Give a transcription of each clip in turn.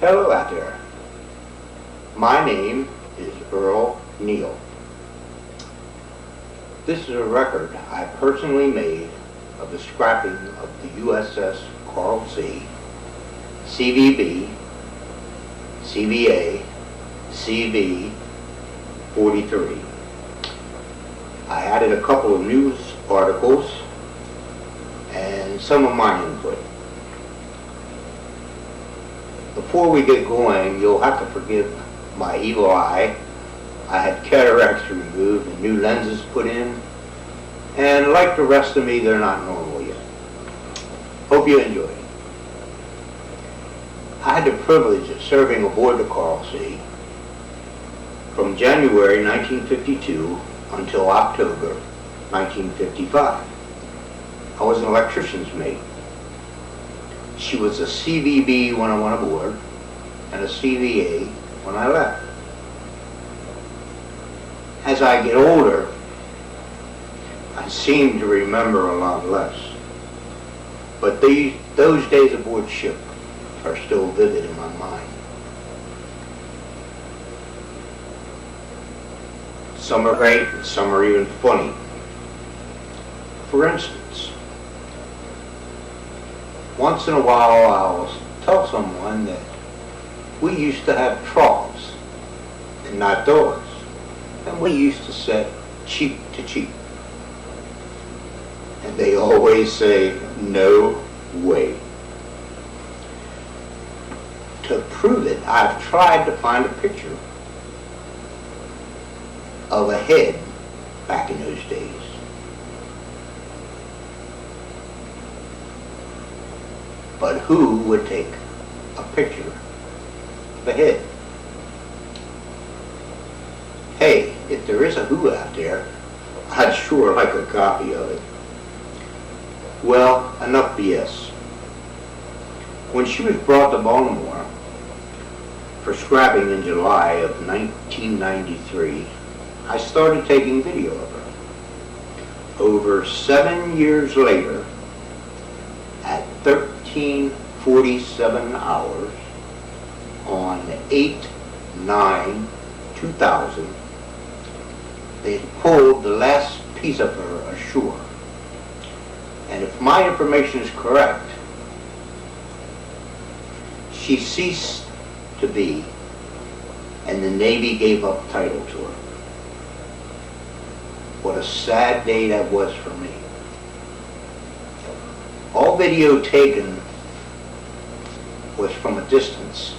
Hello out there. My name is Earl Neall. This is a record I personally made of the scrapping of the USS Coral Sea CVB, CVA, CV-43. I added a couple of news articles and some of my input. Before we get going, you'll have to forgive my evil eye. I had cataracts removed and new lenses put in, and like the rest of me, they're not normal yet. Hope you enjoy it. I had the privilege of serving aboard the Coral Sea from January 1952 until October 1955. I was an electrician's mate. She was a CVB when I went aboard and a CVA when I left. As I get older, I seem to remember a lot less. But those days aboard ship are still vivid in my mind. Some are great and some are even funny. For instance, once in a while I'll tell someone that we used to have troughs and not doors, and we used to set cheek to cheek. And they always say, no way. To prove it, I've tried to find a picture of a head back in those days. But who would take a picture of a head? Hey, if there is a who out there, I'd sure like a copy of it. Well, enough BS. When she was brought to Baltimore for scrapping in July of 1993, I started taking video of her. Over 7 years later, at 13:47 hours on 8/9/2000, they pulled the last piece of her ashore. And if my information is correct, she ceased to be, and the Navy gave up title to her. What a sad day that was for me. All video taken was from a distance,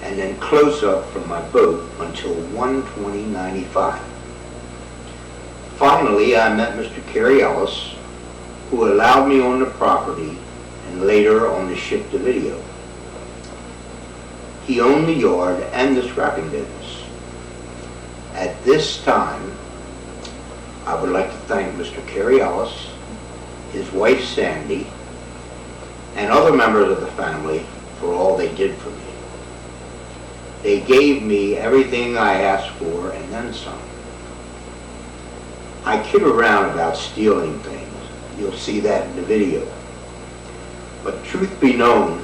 and then close up from my boat until 1:20:95. Finally, I met Mr. Kerry Ellis, who allowed me on the property and later on the ship to video. He owned the yard and the scrapping business. At this time, I would like to thank Mr. Kerry Ellis, his wife Sandy, and other members of the family for all they did for me. They gave me everything I asked for and then some. I kid around about stealing things. You'll see that in the video. But truth be known,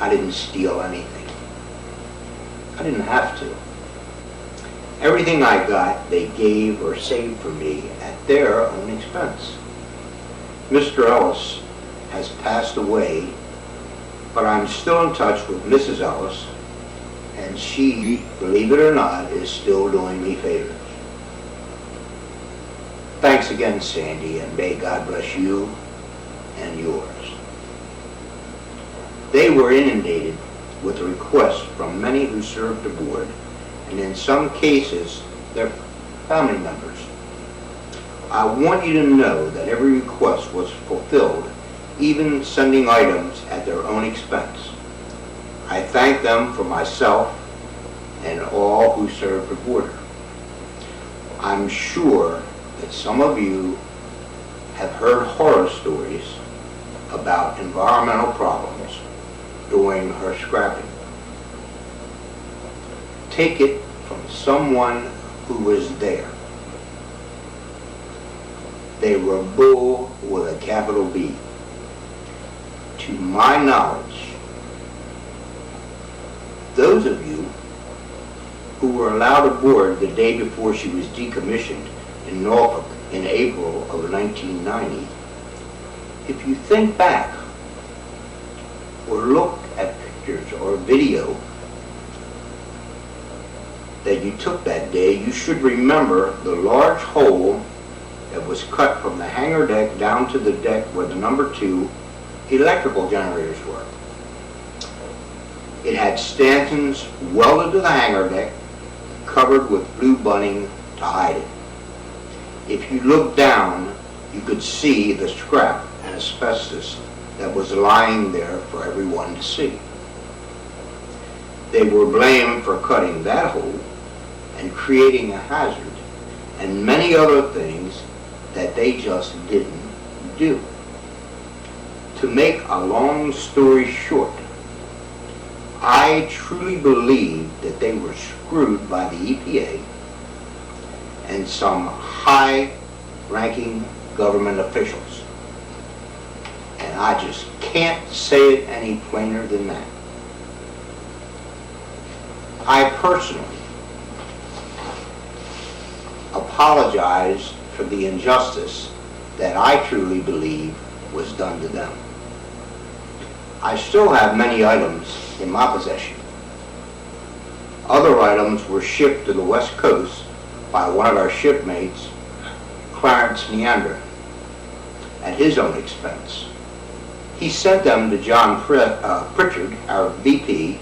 I didn't steal anything. I didn't have to. Everything I got, they gave or saved for me at their own expense. Mr. Ellis has passed away, but I'm still in touch with Mrs. Ellis, and she, believe it or not, is still doing me favors. Thanks again, Sandy, and may God bless you and yours. They were inundated with requests from many who served aboard, and in some cases, their family members. I want you to know that every request was fulfilled, even sending items at their own expense. I thank them for myself and all who served aboard her. I'm sure that some of you have heard horror stories about environmental problems during her scrapping. Take it from someone who was there. They were bull with a capital B. To my knowledge, Those of you who were allowed aboard the day before she was decommissioned in Norfolk in April of 1990, if you think back or look at pictures or video that you took that day, you should remember the large hole that was cut from the hangar deck down to the deck where the number 2 electrical generators were. It had stanchions welded to the hangar deck, covered with blue bunting to hide it. If you looked down, you could see the scrap and asbestos that was lying there for everyone to see. They were blamed for cutting that hole and creating a hazard and many other things that they just didn't do. To make a long story short, I truly believe that they were screwed by the EPA and some high-ranking government officials. And I just can't say it any plainer than that. I personally apologize for the injustice that I truly believe was done to them. I still have many items in my possession. Other items were shipped to the West Coast by one of our shipmates, Clarence Neander, at his own expense. He sent them to John Pritchard, our VP,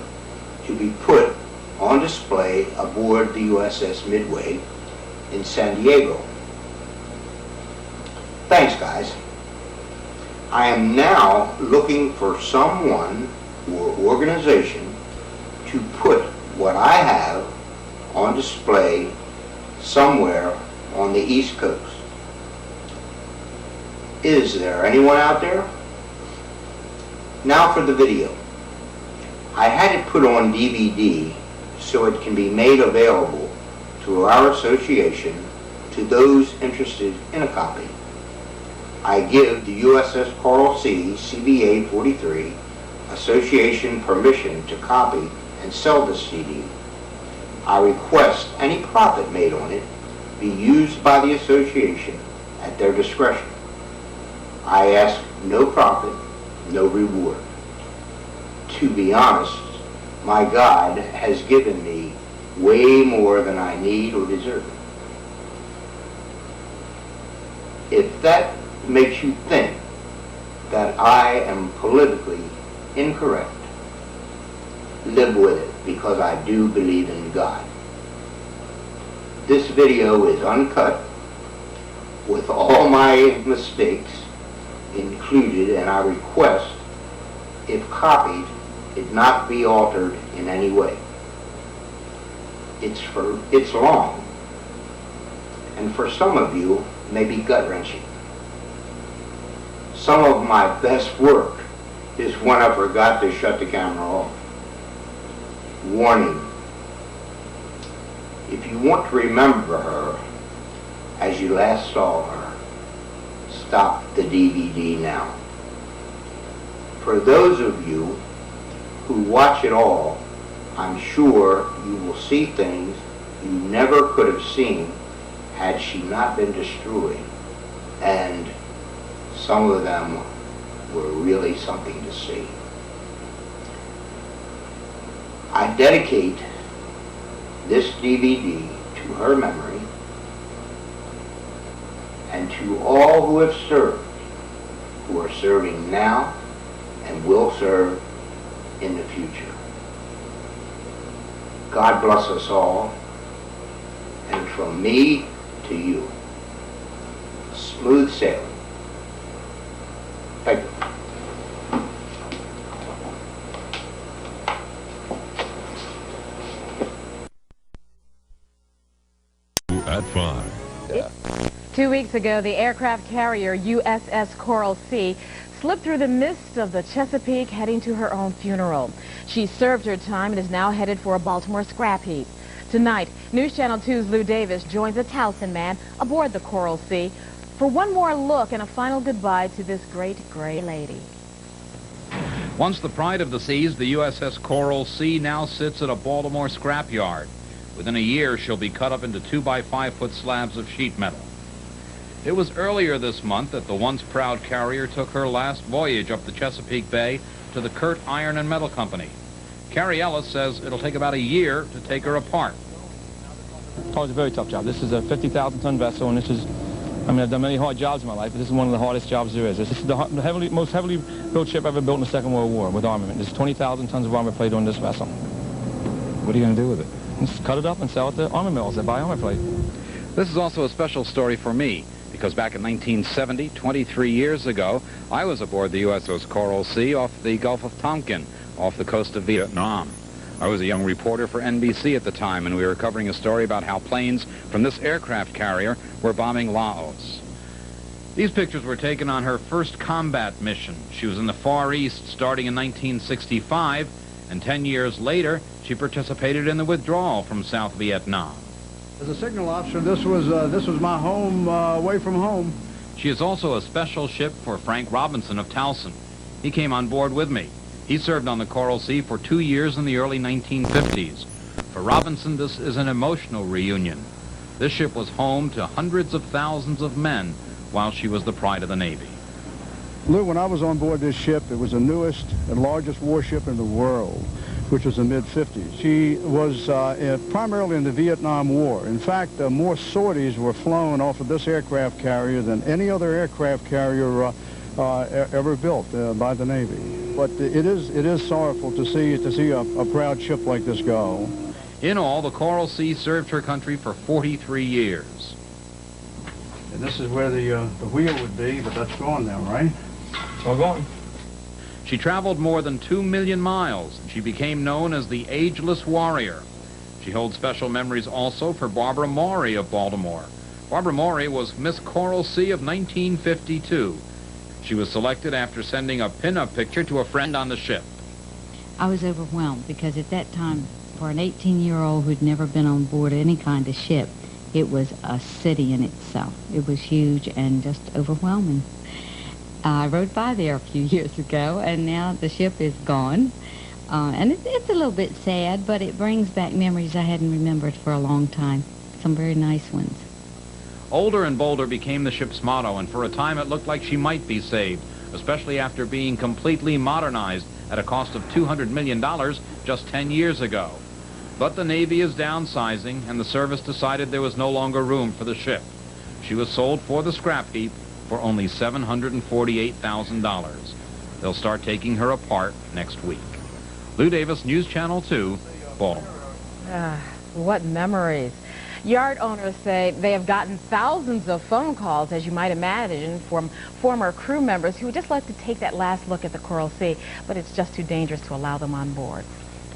to be put on display aboard the USS Midway in San Diego. Thanks, guys. I am now looking for someone or organization to put what I have on display somewhere on the East Coast. Is there anyone out there? Now for the video. I had it put on DVD so it can be made available to our association to those interested in a copy. I give the USS Coral Sea CVB 43 Association permission to copy and sell the CD. I request any profit made on it be used by the association at their discretion. I ask no profit, no reward. To be honest, my God has given me way more than I need or deserve. If that makes you think that I am politically incorrect, live with it, because I do believe in God. This video is uncut with all my mistakes included, and I request, if copied, it not be altered in any way. It's long, and for some of you, may be gut-wrenching. Some of my best work is when I forgot to shut the camera off. Warning: if you want to remember her as you last saw her, stop the DVD now. For those of you who watch it all, I'm sure you will see things you never could have seen had she not been destroyed, and some of them were really something to see. I dedicate this DVD to her memory and to all who have served, who are serving now and will serve in the future. God bless us all, and from me to you, smooth sailing. Thank you. At 5. Yeah. 2 weeks ago, the aircraft carrier USS Coral Sea slipped through the mist of the Chesapeake, heading to her own funeral. She served her time and is now headed for a Baltimore scrap heap. Tonight, News Channel 2's Lou Davis joins a Towson man aboard the Coral Sea for one more look and a final goodbye to this great gray lady. Once the pride of the seas, the USS Coral Sea now sits at a Baltimore scrapyard. Within a year, she'll be cut up into 2-by-5-foot slabs of sheet metal. It was earlier this month that the once proud carrier took her last voyage up the Chesapeake Bay to the Kurt Iron and Metal Company. Carrie Ellis says it'll take about a year to take her apart. Oh, it's a very tough job. This is a 50,000-ton vessel, and this is, I mean, I've done many hard jobs in my life, but this is one of the hardest jobs there is. This is the most heavily built ship ever built in the Second World War with armament. There's 20,000 tons of armor plate on this vessel. What are you going to do with it? Just cut it up and sell it to armor mills that buy armor plate. This is also a special story for me, because back in 1970, 23 years ago, I was aboard the USS Coral Sea off the Gulf of Tonkin, off the coast of Vietnam. I was a young reporter for NBC at the time, and we were covering a story about how planes from this aircraft carrier were bombing Laos. These pictures were taken on her first combat mission. She was in the Far East starting in 1965, and 10 years later, she participated in the withdrawal from South Vietnam. As a signal officer, this was my home, away from home. She is also a special ship for Frank Robinson of Towson. He came on board with me. He served on the Coral Sea for 2 years in the early 1950s. For Robinson, this is an emotional reunion. This ship was home to hundreds of thousands of men while she was the pride of the Navy. Lou, when I was on board this ship, it was the newest and largest warship in the world, which was the mid-50s. She was primarily in the Vietnam War. In fact, more sorties were flown off of this aircraft carrier than any other aircraft carrier ever built by the Navy. But it is sorrowful to see a proud ship like this go. In all, the Coral Sea served her country for 43 years. And this is where the wheel would be, but that's gone now, right? It's all gone. She traveled more than 2 million miles, and she became known as the Ageless Warrior. She holds special memories also for Barbara Maury of Baltimore. Barbara Maury was Miss Coral Sea of 1952. She was selected after sending a pin-up picture to a friend on the ship. I was overwhelmed because at that time, for an 18-year-old who'd never been on board any kind of ship, it was a city in itself. It was huge and just overwhelming. I rode by there a few years ago, and now the ship is gone. And it's a little bit sad, but it brings back memories I hadn't remembered for a long time. Some very nice ones. Older and bolder became the ship's motto, and for a time it looked like she might be saved, especially after being completely modernized at a cost of $200 million just 10 years ago. But the Navy is downsizing, and the service decided there was no longer room for the ship. She was sold for the scrap heap for only $748,000. They'll start taking her apart next week. Lou Davis, News Channel 2, Baltimore. What memories. Yard owners say they have gotten thousands of phone calls, as you might imagine, from former crew members who would just like to take that last look at the Coral Sea, but it's just too dangerous to allow them on board.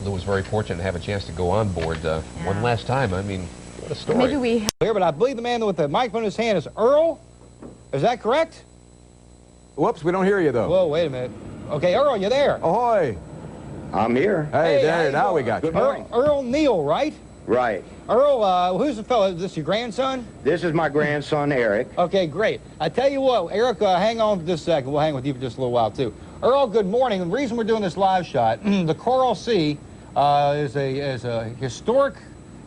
Lou was very fortunate to have a chance to go on board one last time. I mean, what a story. Maybe we... Here, but I believe the man with the microphone in his hand is Earl. Is that correct? Whoops, we don't hear you, though. Whoa, wait a minute. Okay, Earl, you there? Ahoy. I'm here. Hey, there, how now you we doing? got you. Earl Neall, right? Right. Earl, who's the fellow? Is this your grandson? This is my grandson, Eric. Okay, great. I tell you what, Eric, hang on for just a second. We'll hang with you for just a little while, too. Earl, good morning. The reason we're doing this live shot, the Coral Sea is a historic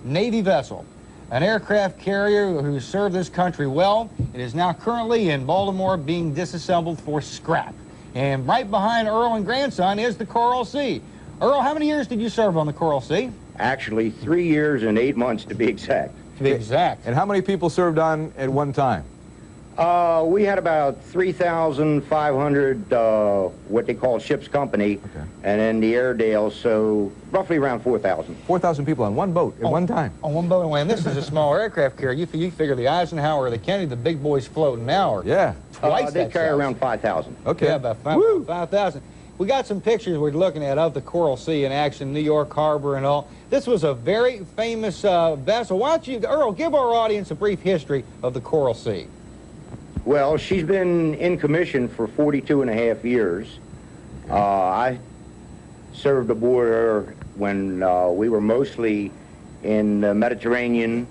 Navy vessel, an aircraft carrier who served this country well. It is now currently in Baltimore being disassembled for scrap. And right behind Earl and grandson is the Coral Sea. Earl, how many years did you serve on the Coral Sea? Actually, 3 years and 8 months to be exact. To be exact. And how many people served on at one time? We had about 3,500, what they call ship's company, and then the Airedale, so roughly around 4,000. 4,000 people on one boat at one time. On one boat, and this is a small aircraft carrier. You figure the Eisenhower or the Kennedy, the big boys floating now are twice They that carry size. around 5,000. Okay. Yeah, about 5,000. We got some pictures we're looking at of the Coral Sea in action, New York Harbor and all. This was a very famous vessel. Why don't you, Earl, give our audience a brief history of the Coral Sea. Well, she's been in commission for 42 and a half years. I served aboard her when we were mostly in the Mediterranean.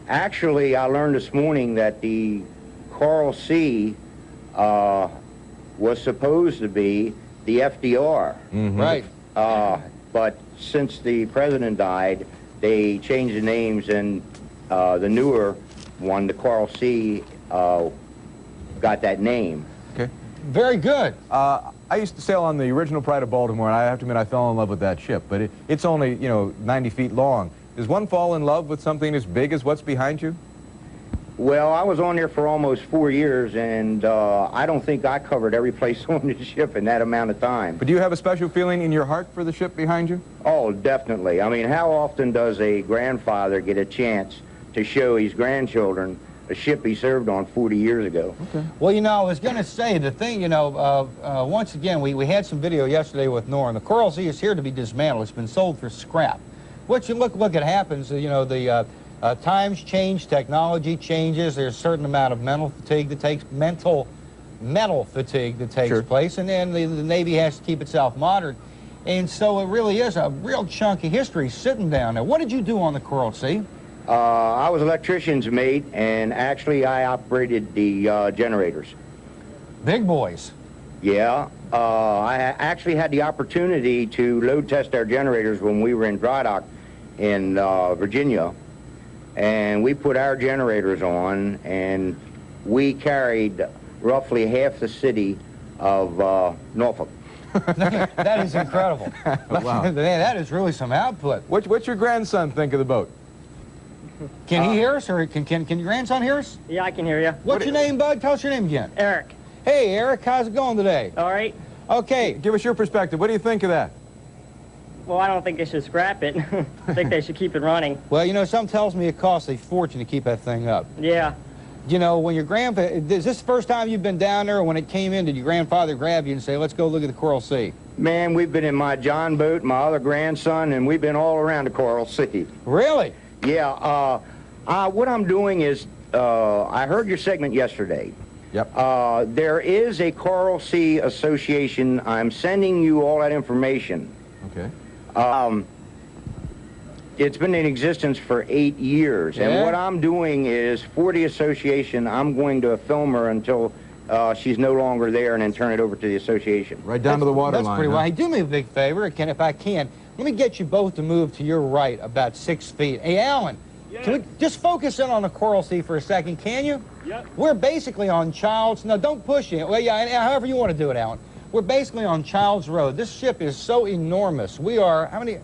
Actually, I learned this morning that the Coral Sea was supposed to be the FDR. Right. But since the president died, they changed the names, and the newer one, the Coral Sea, got that name. Okay. Very good. I used to sail on the original Pride of Baltimore, and I have to admit I fell in love with that ship. But it's only, you know, 90 feet long. Does one fall in love with something as big as what's behind you? Well, I was on there for almost 4 years, and I don't think I covered every place on the ship in that amount of time. But do you have a special feeling in your heart for the ship behind you? Oh, definitely. I mean, how often does a grandfather get a chance to show his grandchildren a ship he served on 40 years ago? Okay. Well, you know, I was going to say, the thing, you know, once again, we had some video yesterday with Norm. The Coral Sea is here to be dismantled. It's been sold for scrap. What you look at happens, you know, the times change, technology changes, there's a certain amount of metal fatigue that takes Sure. place, and then the Navy has to keep itself modern. And so it really is a real chunk of history sitting down there. What did you do on the Coral Sea? I was electrician's mate, and actually I operated the generators. Big boys. Yeah, I actually had the opportunity to load test our generators when we were in dry dock in Virginia, and we put our generators on, and we carried roughly half the city of Norfolk. That is incredible. Wow. Man, that is really some output. What's your grandson think of the boat? Can he hear us, or can your grandson hear us? Yeah, I can hear you. What's your name, bud? Tell us your name again. Eric. Hey, Eric, how's it going today? All right. Okay. Give us your perspective. What do you think of that? Well, I don't think they should scrap it. I think they should keep it running. Well, you know, something tells me it costs a fortune to keep that thing up. Yeah. You know, when your is this the first time you've been down there, or when it came in, did your grandfather grab you and say, let's go look at the Coral Sea? Man, we've been in my John boat, my other grandson, and we've been all around the Coral Sea. Really? Yeah, what I'm doing is, I heard your segment yesterday. Yep. There is a Coral Sea Association. I'm sending you all that information. Okay. It's been in existence for 8 years, Yeah? and what I'm doing is, for the association, I'm going to film her until she's no longer there, and then turn it over to the association. Right down to the water That's line. pretty huh? well. Hey, do me a big favor, if I can. Let me get you both to move to your right about 6 feet. Hey, Alan, can we just focus in on the Coral Sea for a second, can you? Yep. We're basically on Child's... No, don't push it. Well, yeah, however you want to do it, Alan. We're basically on Child's Road. This ship is so enormous. We are, how many...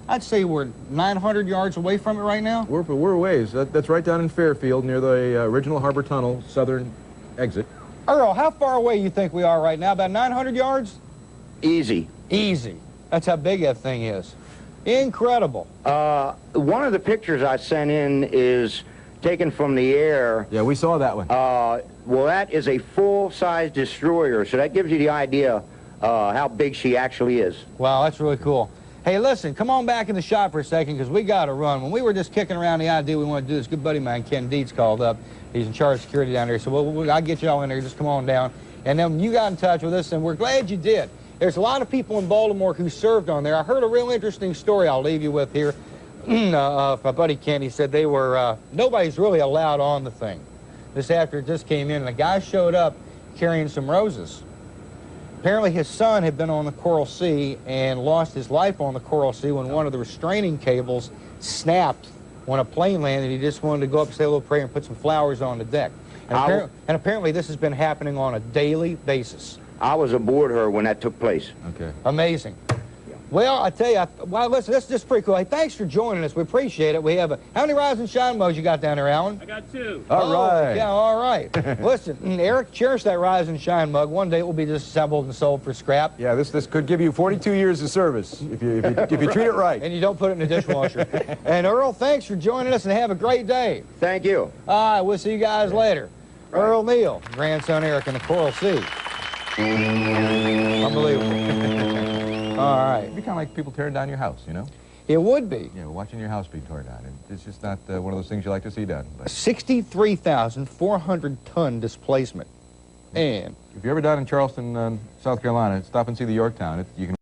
I'd say we're 900 yards away from it right now. We're a ways. That's right down in Fairfield, near the original Harbor Tunnel, southern exit. Earl, how far away you think we are right now? About 900 yards? Easy. Easy. That's how big that thing is. Incredible. One of the pictures I sent in is taken from the air. Yeah, we saw that one. Well, that is a full-size destroyer, so that gives you the idea how big she actually is. Wow, that's really cool. Hey, listen, come on back in the shop for a second, because we got to run. When we were just kicking around the idea we want to do this, good buddy of mine, Ken Deeds, called up. He's in charge of security down there, so I'll get you all in there. Just come on down. And then you got in touch with us, and we're glad you did. There's a lot of people in Baltimore who served on there. I heard a real interesting story I'll leave you with here. My buddy Ken, he said they were, nobody's really allowed on the thing. This after it just came in, and a guy showed up carrying some roses. Apparently his son had been on the Coral Sea and lost his life on the Coral Sea when one of the restraining cables snapped when a plane landed. He just wanted to go up, say a little prayer, and put some flowers on the deck. And apparently this has been happening on a daily basis. I was aboard her when that took place. Okay. Amazing. Well, I tell you, well, listen, this is pretty cool. Hey, thanks for joining us. We appreciate it. We have how many rise and shine mugs you got down there, Alan? I got 2. All right. Yeah, all right. Listen, Eric, cherish that rise and shine mug. One day it will be disassembled and sold for scrap. Yeah, this could give you 42 years of service if you treat it right. And you don't put it in the dishwasher. And Earl, thanks for joining us, and have a great day. Thank you. All right, we'll see you guys later. Right. Earl Neall, grandson Eric in the Coral Sea. Unbelievable. All right. It'd be kind of like people tearing down your house, you know? It would be. Yeah, watching your house be torn down. It's just not one of those things you like to see done. But 63,400-ton displacement. And if you're ever down in Charleston, South Carolina, stop and see the Yorktown. You can